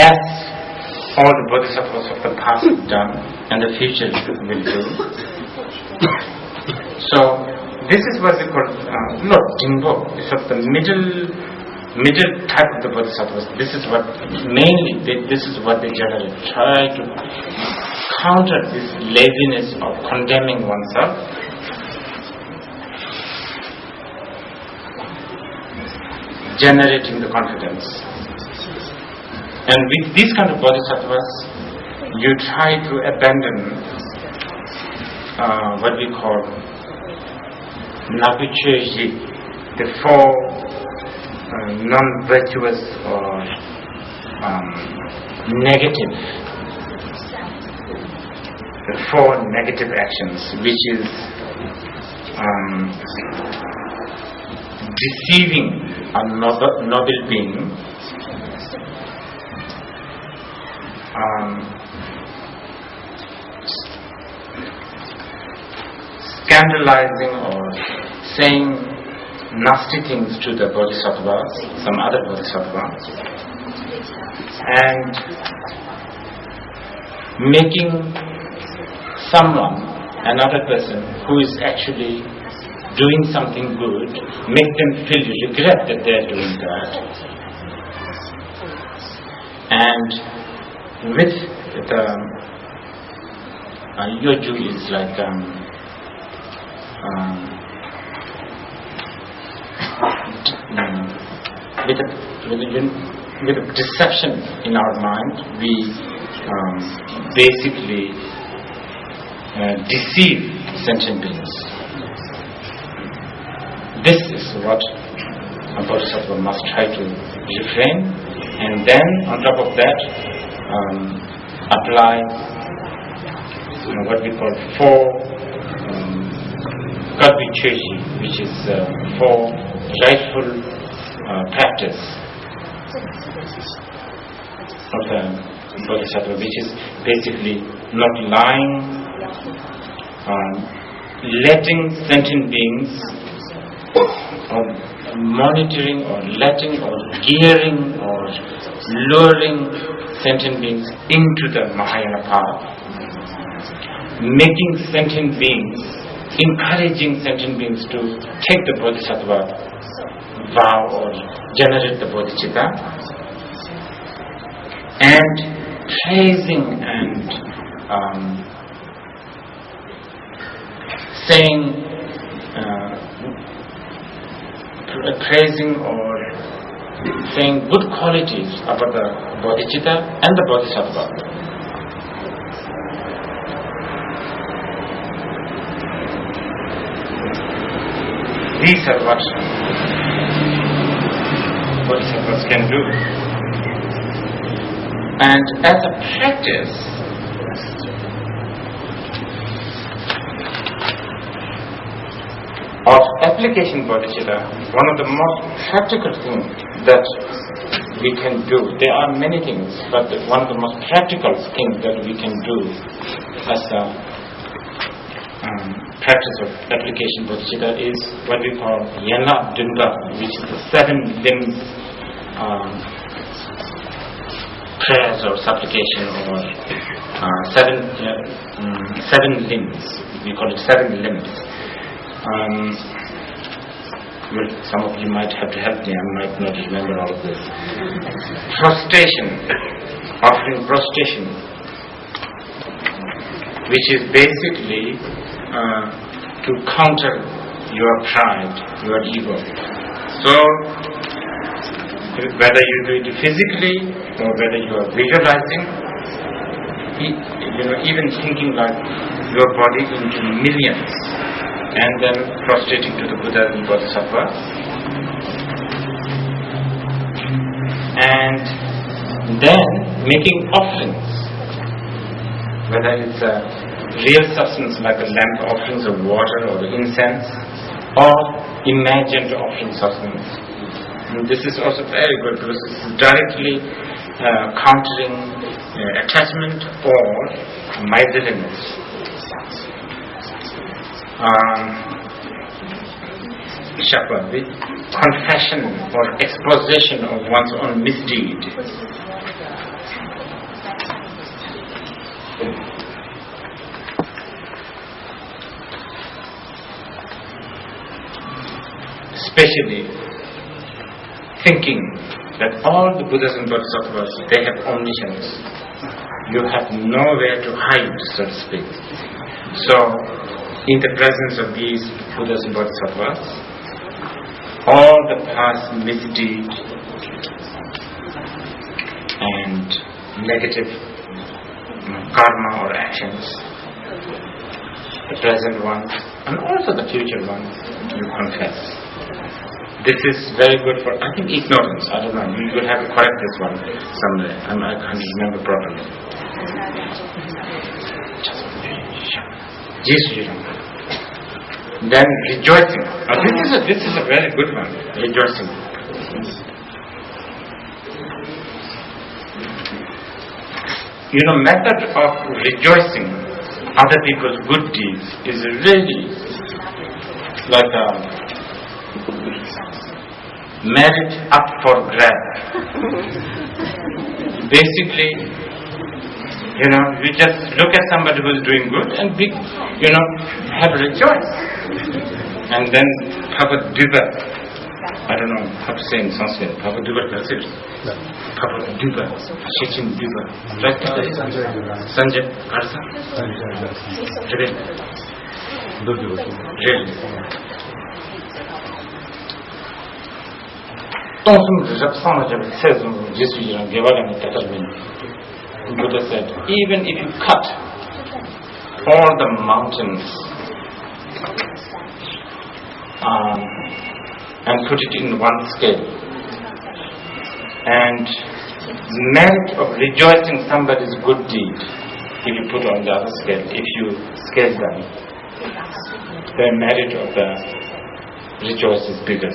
as all the bodhisattvas of the past have done and the future will do. So this is what we call not Jingbo, it's of the middle type of the bodhisattvas. This is what they generally try to counter this laziness of condemning oneself. Generating the confidence. And with these kind of bodhisattvas, you try to abandon what we call nagucheji, the four non-virtuous or negative, the four negative actions, which is deceiving a noble being, scandalizing or saying nasty things to the bodhisattvas, some other bodhisattvas, and making someone, another person who is actually doing something good, make them feel regret that they are doing that. And with the yoju is like with a deception in our mind, we basically deceive sentient beings. This is what a bodhisattva must try to refrain, and then on top of that apply what we call four kalpicheji, which is four rightful practice of the bodhisattva, which is basically not lying, letting sentient beings, or monitoring or letting or gearing or luring sentient beings into the Mahayana path, making sentient beings, encouraging sentient beings to take the bodhisattva vow or generate the bodhicitta, and praising and praising or saying good qualities about the bodhicitta and the bodhisattva. These are what bodhisattvas can do. And as a practice, of application bodhicitta, one of the most practical things that we can do, there are many things, but one of the most practical things that we can do as a practice of application bodhicitta is what we call yana dunga, which is the 7 limbs prayers or supplication, or 7 limbs. We call it 7 limbs. Well, some of you might have to help me, I might not remember all of this. Prostration, offering prostration, which is basically to counter your pride, your ego. So, whether you do it physically or whether you are visualizing, even thinking like your body into millions, and then prostrating to the Buddha and Bodhisattva, and then making offerings, whether it's a real substance like a lamp offerings of water or incense, or imagined offering substance. And this is also very good because it's directly countering attachment or miserliness. Shakwa, the confession or exposition of one's own misdeed. especially thinking that all the Buddhas and Bodhisattvas, they have omniscience. You have nowhere to hide, so to speak. So, in the presence of these Buddhas and Bodhisattvas, all the past misdeed and negative karma or actions, the present ones and also the future ones, you confess. This is very good for, I think, ignorance. I don't know. You will have to correct this one someday. I can't remember properly. Then rejoicing. Now this is a very good one. Rejoicing. Method of rejoicing other people's good deeds is really like a merit up for grab. Basically, you just look at somebody who is doing good and have rejoice. And then Papa Duba, I don't know how to say in Sanskrit, Papa Duba does it. Papa Duba, Shechin Duba. Right? Sanjay Karsa? Really? Buddha said, even if you cut all the mountains and put it in one scale, and merit of rejoicing somebody's good deed, if you put on the other scale, if you scale them, the merit of the rejoice is bigger.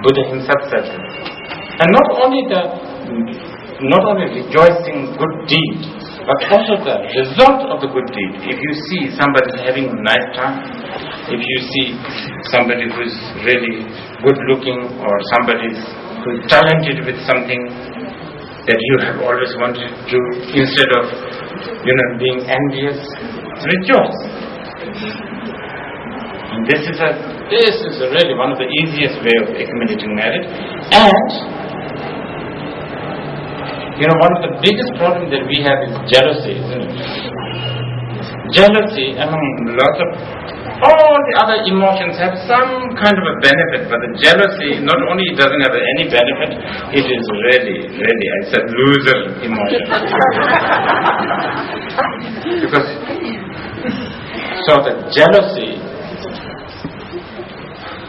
Buddha himself said that. And not only rejoicing good deed, but also the result of the good deed. If you see somebody having a nice time, if you see somebody who is really good looking, or somebody who is talented with something that you have always wanted to do, instead of being envious, rejoice. And this is really one of the easiest way of accumulating merit. And one of the biggest problems that we have is jealousy, isn't it? Jealousy, among lots of all the other emotions, have some kind of a benefit, but the jealousy not only doesn't have any benefit, it is really, it's a loser emotion. Because so the jealousy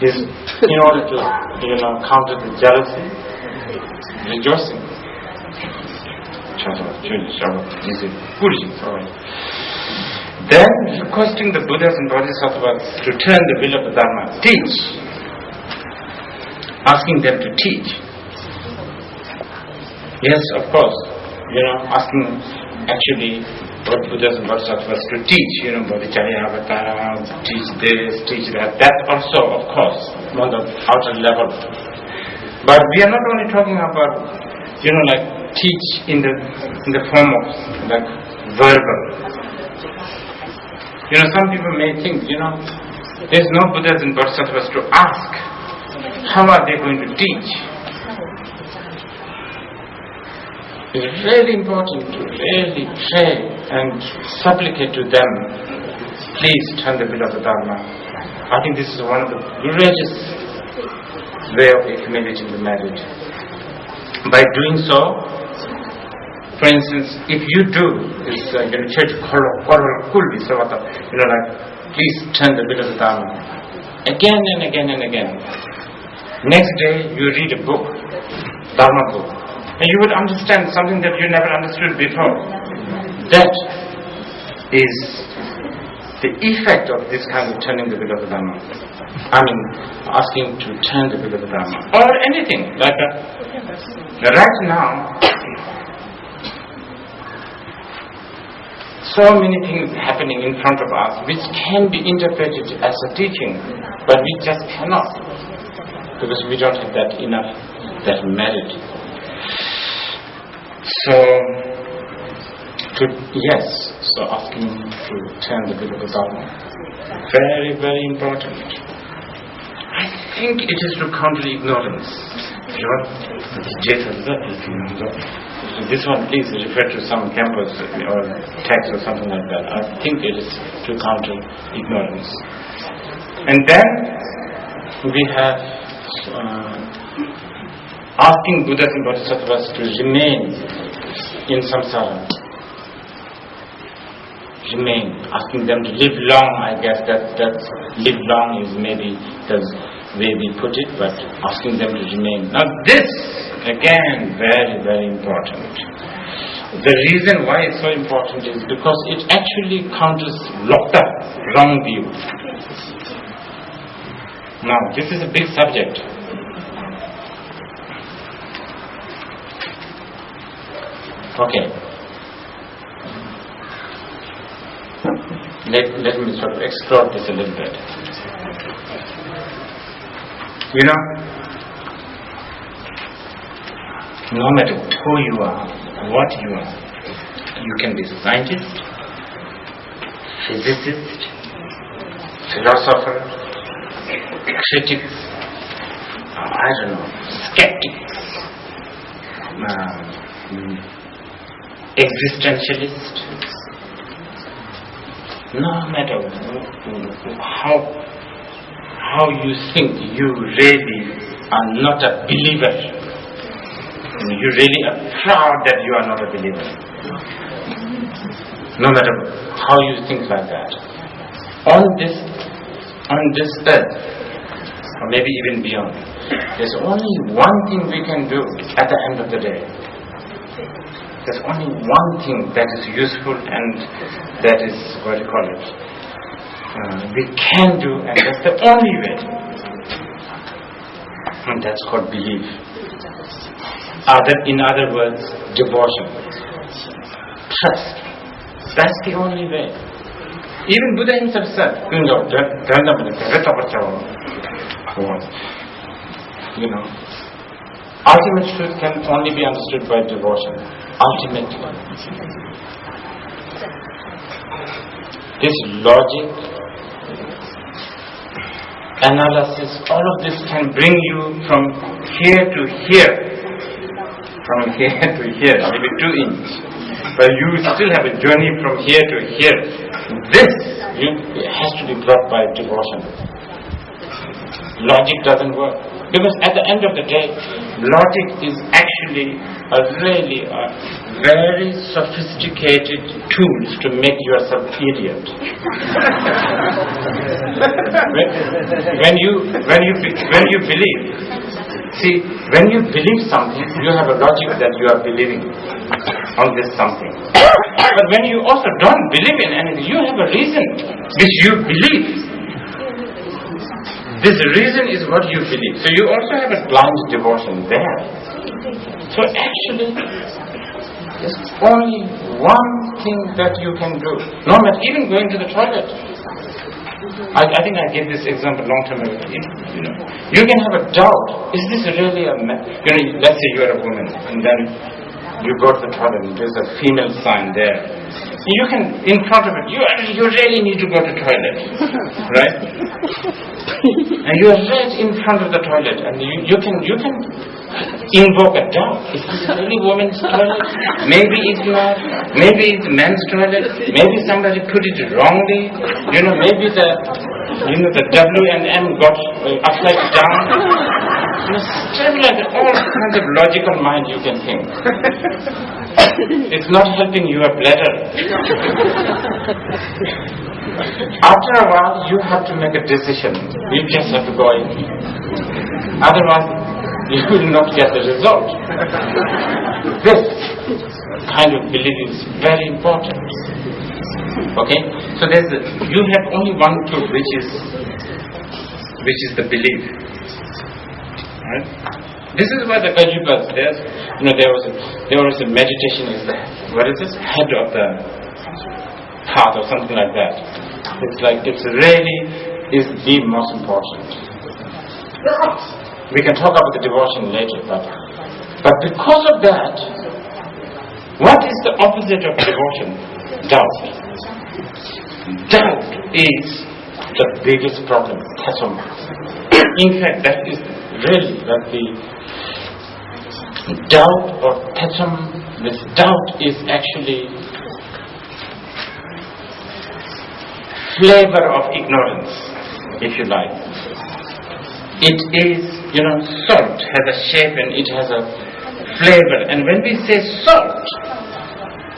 is, in order to counter the jealousy, rejoicing. Then requesting the Buddhas and Bodhisattvas to turn the wheel of the Dharma, teach, asking them to teach. Yes, of course, asking actually what Buddhas and Bodhisattvas to teach, Bodhicharya Avatara, teach this, teach that. That also, of course, on the outer level. But we are not only talking about, teach in the form of verbal. Some people may think, there's no Buddhas and Bodhisattvas to ask. How are they going to teach? It's really important to really pray and supplicate to them, please turn the wheel of the Dharma. I think this is one of the greatest way of accumulating the merit. By doing so, for instance, if you do this, church please turn the wheel of the Dharma, again and again and again. Next day, you read a book, Dharma book, and you would understand something that you never understood before. That is the effect of this kind of turning the wheel of the Dharma. Asking to turn the wheel of the Dharma, or anything like that. Right now, so many things happening in front of us which can be interpreted as a teaching, but we just cannot, because we don't have that merit. So asking to turn the wheel of the Dharma, very, very important. I think it is to counter ignorance. This one, please refer to some campus or text or something like that. I think it is to counter ignorance. And then we have asking Buddhas and Bodhisattvas to remain in samsara. Remain, asking them to live long. I guess that live long is maybe the way we put it, but asking them to remain. Now this, again, very, very important. The reason why it's so important is because it actually counters lokta, wrong view. Now, this is a big subject. Okay. Let me sort of explore this a little bit. You know, no matter who you are, what you are, you can be a scientist, physicist, philosopher, critics, I don't know, skeptics, existentialist. No matter how you think you really are not a believer, you really are proud that you are not a believer. No matter how you think like that, on this earth, or maybe even beyond, there's only one thing we can do at the end of the day. There's only one thing that is useful and that is, what do you call it, we can do, and that's the only way. And that's called belief. In other words, devotion. Trust. That's the only way. Even Buddha himself said, ultimate truth can only be understood by devotion. Ultimately. This logic, analysis, all of this can bring you from here to here. From here to here, maybe 2 inches. But you still have a journey from here to here. This has to be brought by devotion. Logic doesn't work. Because at the end of the day, logic is actually a very sophisticated tool to make yourself idiot. when you believe, see, when you believe something, you have a logic that you are believing on this something. But when you also don't believe in anything, you have a reason which you believe. This reason is what you believe. So you also have a blind devotion there. So actually, there's only one thing that you can do. No matter even going to the toilet. I think I gave this example long time ago. You can have a doubt. Is this really let's say you are a woman and then you go to the toilet and there's a female sign there. You can, in front of it, you really need to go to the toilet, right? And you are right in front of the toilet, and you can invoke a doubt. Is this really woman's toilet? Maybe it's not. Maybe it's men's toilet. Maybe somebody put it wrongly. Maybe the W and M got upside down. Stuff like that, all kinds of logical mind you can think. It's not helping your bladder. After a while, you have to make a decision. You just have to go in. Otherwise, you will not get the result. This kind of belief is very important. Okay? So you have only one tool, which is the belief. Right? This is why the Kajipas, there was a meditation is the, what is this? Head of the heart or something like that. It's like, it's really is the most important. We can talk about the devotion later, but because of that, what is the opposite of devotion? Doubt. Doubt is the biggest problem. In fact, that is really that the doubt or patham, this doubt is actually flavor of ignorance, if you like. It is, salt has a shape and it has a flavor. And when we say salt,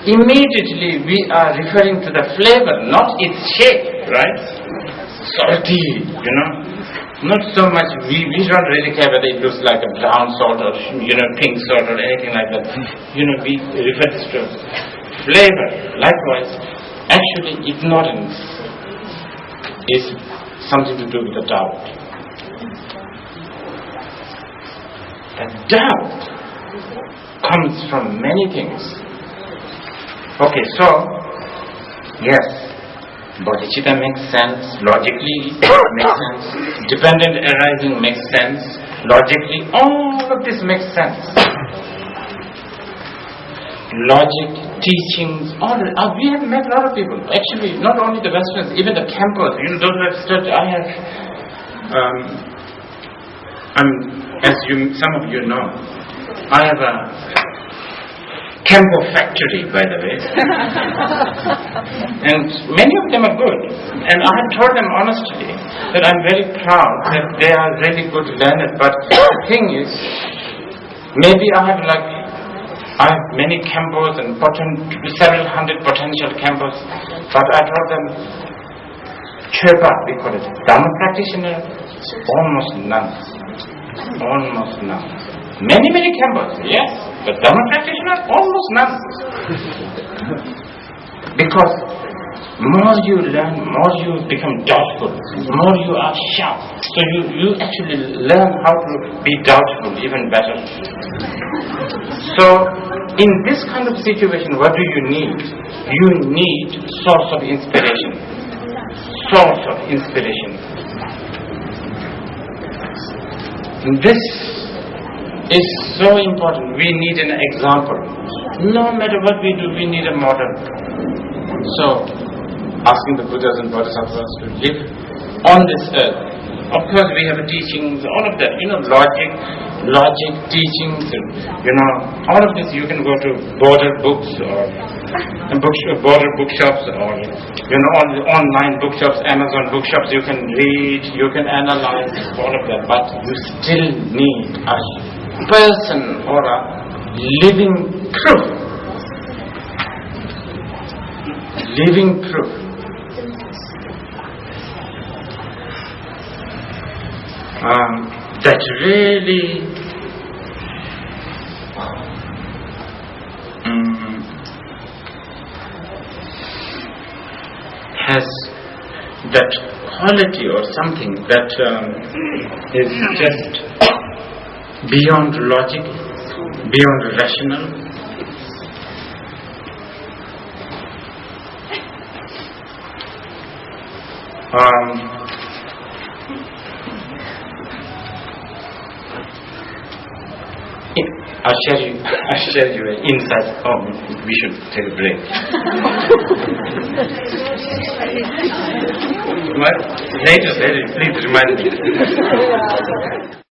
immediately we are referring to the flavor, not its shape, right? Salty, Not so much, we don't really care whether it looks like a brown salt or, pink salt or anything like that. We refer this to flavor. Likewise, actually ignorance is something to do with the doubt. The doubt comes from many things. Okay, so, yes, bodhicitta makes sense, logically makes sense, dependent arising makes sense, logically, all of this makes sense. Logic, teachings, all we have met a lot of people, actually not only the Westerners, even the campers, those who have studied. I have, some of you know, I have a camper factory, by the way. And many of them are good. And I have told them honestly that I'm very proud that they are really good learners. But the thing is, maybe I have many campers and several hundred potential campers. But I told them, Chepa, we call it, Dhamma practitioner, almost none. Almost none. Many campers, yes, but Dhamma practitioner, almost none. Because more you learn, more you become doubtful, more you are sharp. So you actually learn how to be doubtful even better. So in this kind of situation, what do you need? You need source of inspiration. Source of inspiration. This is so important. We need an example. No matter what we do, we need a model. So, asking the Buddhas and Bodhisattvas to live on this earth. Of course, we have teachings, all of that. Logic, teachings, all of this. You can go to border books or border bookshops or all the online bookshops, Amazon bookshops. You can read, you can analyze all of that. But you still need a person or a living proof. Living proof. That really has that quality or something that is just beyond logic, beyond rational. I'll share you an insight. Oh, we should take a break. Later, please remind me.